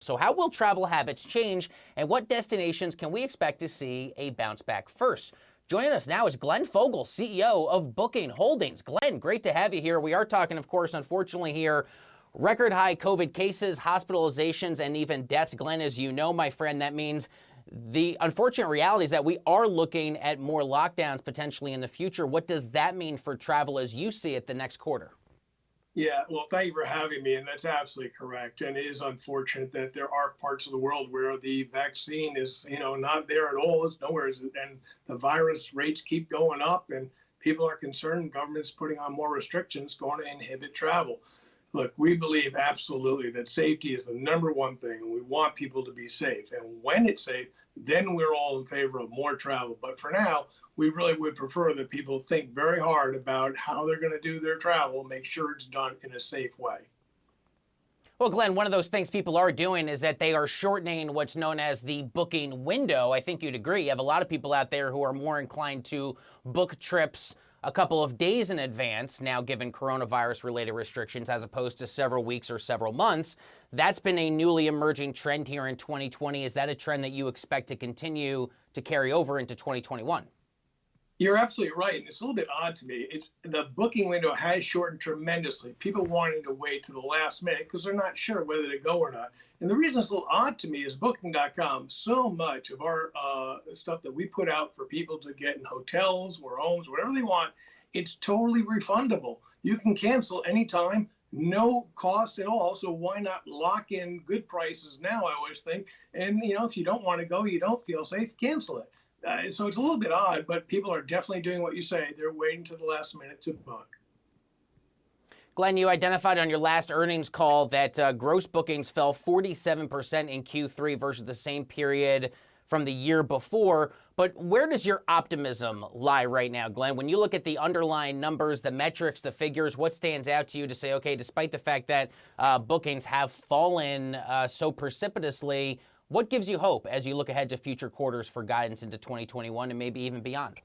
So how will travel habits change, and what destinations can we expect to see a bounce back first? Joining us now is Glenn Fogel, CEO of Booking Holdings. Glenn, great to have you here. We are talking, of course, unfortunately here, record high COVID cases, hospitalizations, and even deaths. Glenn, as you know, my friend, that means the unfortunate reality is that we are looking at more lockdowns potentially in the future. What does that mean for travel as you see it the next quarter? Yeah, well, thank you for having me, and that's absolutely correct. And it is unfortunate that there are parts of the world where the vaccine is, not there at all. It's nowhere, and the virus rates keep going up, and people are concerned. Government's putting on more restrictions, going to inhibit travel. Look, we believe absolutely that safety is the number one thing, and we want people to be safe. And when it's safe, then we're all in favor of more travel. But for now, we really would prefer that people think very hard about how they're going to do their travel, make sure it's done in a safe way. Well, Glenn, one of those things people are doing is that they are shortening what's known as the booking window. I think you'd agree. You have a lot of people out there who are more inclined to book trips a couple of days in advance now, given coronavirus-related restrictions, as opposed to several weeks or several months. That's been a newly emerging trend here in 2020. Is that a trend that you expect to continue to carry over into 2021? You're absolutely right. And it's a little bit odd to me. It's the booking window has shortened tremendously. People wanting to wait to the last minute because they're not sure whether to go or not. And the reason it's a little odd to me is Booking.com, so much of our stuff that we put out for people to get in hotels or homes, whatever they want, it's totally refundable. You can cancel anytime, no cost at all. So why not lock in good prices now, I always think. And, if you don't want to go, you don't feel safe, cancel it. So it's a little bit odd, but people are definitely doing what you say. They're waiting to the last minute to book. Glenn, you identified on your last earnings call that gross bookings fell 47% in Q3 versus the same period from the year before. But where does your optimism lie right now, Glenn? When you look at the underlying numbers, the metrics, the figures, what stands out to you to say, okay, despite the fact that bookings have fallen so precipitously, what gives you hope as you look ahead to future quarters for guidance into 2021 and maybe even beyond?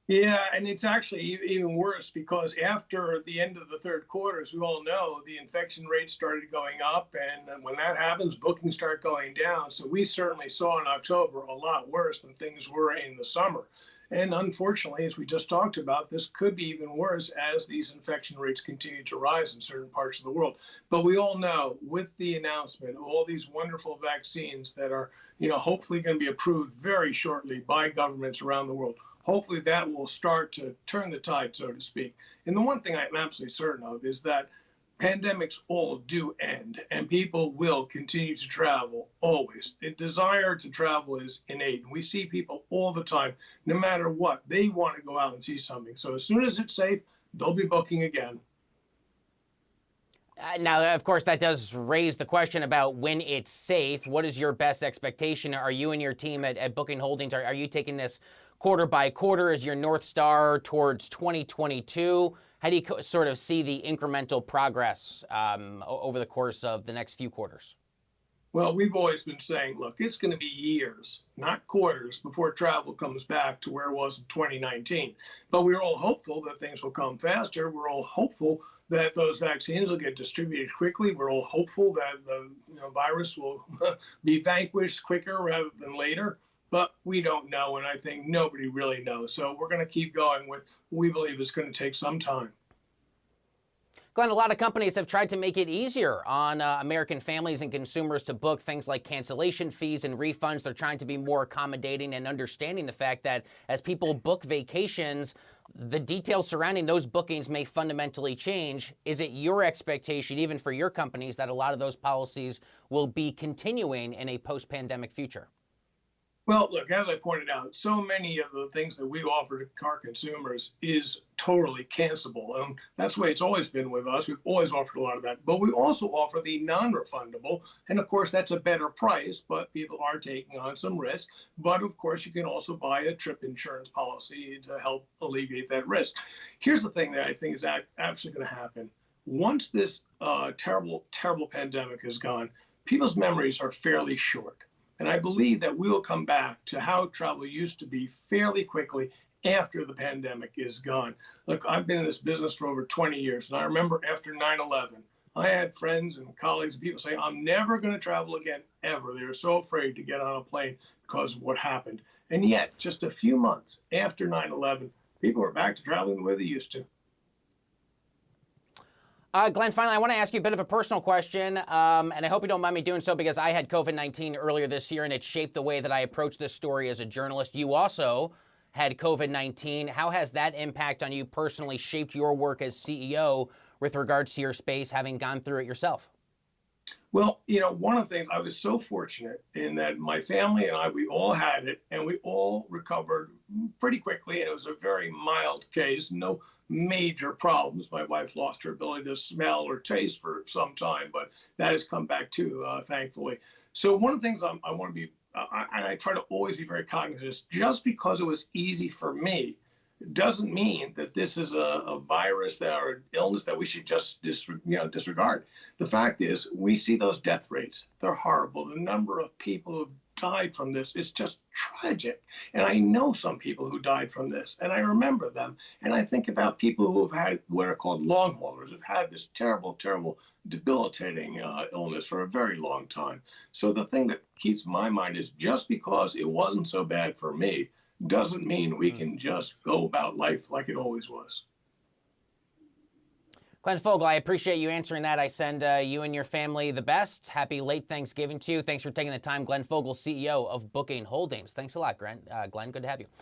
Yeah, and it's actually even worse because after the end of the third quarter, as we all know, the infection rates started going up. And when that happens, bookings start going down. So we certainly saw in October a lot worse than things were in the summer. And unfortunately, as we just talked about, this could be even worse as these infection rates continue to rise in certain parts of the world. But we all know with the announcement of all these wonderful vaccines that are, hopefully going to be approved very shortly by governments around the world, hopefully that will start to turn the tide, so to speak. And the one thing I'm absolutely certain of is that pandemics all do end and people will continue to travel always. The desire to travel is innate. We see people all the time, no matter what, they want to go out and see something. So as soon as it's safe, they'll be booking again. Now, of course, that does raise the question about when it's safe. What is your best expectation? Are you and your team at Booking Holdings, are you taking this quarter by quarter as your North Star towards 2022? How do you sort of see the incremental progress over the course of the next few quarters? Well, we've always been saying, look, it's going to be years, not quarters, before travel comes back to where it was in 2019. But we're all hopeful that things will come faster. We're all hopeful that those vaccines will get distributed quickly. We're all hopeful that the virus will be vanquished quicker rather than later. But we don't know, and I think nobody really knows. So we're going to keep going with what we believe is going to take some time. Glenn, a lot of companies have tried to make it easier on American families and consumers to book things like cancellation fees and refunds. They're trying to be more accommodating and understanding the fact that as people book vacations, the details surrounding those bookings may fundamentally change. Is it your expectation, even for your companies, that a lot of those policies will be continuing in a post-pandemic future? Well, look, as I pointed out, so many of the things that we offer to car consumers is totally cancelable. And that's the way it's always been with us. We've always offered a lot of that. But we also offer the non-refundable. And of course, that's a better price, but people are taking on some risk. But of course, you can also buy a trip insurance policy to help alleviate that risk. Here's the thing that I think is actually going to happen. Once this terrible, terrible pandemic is gone, people's memories are fairly short. And I believe that we will come back to how travel used to be fairly quickly after the pandemic is gone. Look, I've been in this business for over 20 years, and I remember after 9/11, I had friends and colleagues and people say, I'm never going to travel again, ever. They were so afraid to get on a plane because of what happened. And yet, just a few months after 9/11, people were back to traveling the way they used to. Glenn, finally, I want to ask you a bit of a personal question, and I hope you don't mind me doing so because I had COVID-19 earlier this year, and it shaped the way that I approach this story as a journalist. You also had COVID-19. How has that impact on you personally shaped your work as CEO with regards to your space, having gone through it yourself? Well, one of the things, I was so fortunate in that my family and I, we all had it and we all recovered pretty quickly. And it was a very mild case, no major problems. My wife lost her ability to smell or taste for some time, but that has come back too, thankfully. So one of the things I want to be, and I try to always be very cognizant, is just because it was easy for me doesn't mean that this is a virus that or an illness that we should just disregard. The fact is, we see those death rates; they're horrible. The number of people who've died from this is just tragic. And I know some people who died from this, and I remember them. And I think about people who have had what are called long haulers, who've had this terrible, terrible, debilitating illness for a very long time. So the thing that keeps my mind is just because it wasn't so bad for me doesn't mean we can just go about life like it always was. Glenn Fogel, I appreciate you answering that. I send you and your family the best. Happy late Thanksgiving to you. Thanks for taking the time. Glenn Fogel, CEO of Booking Holdings. Thanks a lot, Glenn. Good to have you.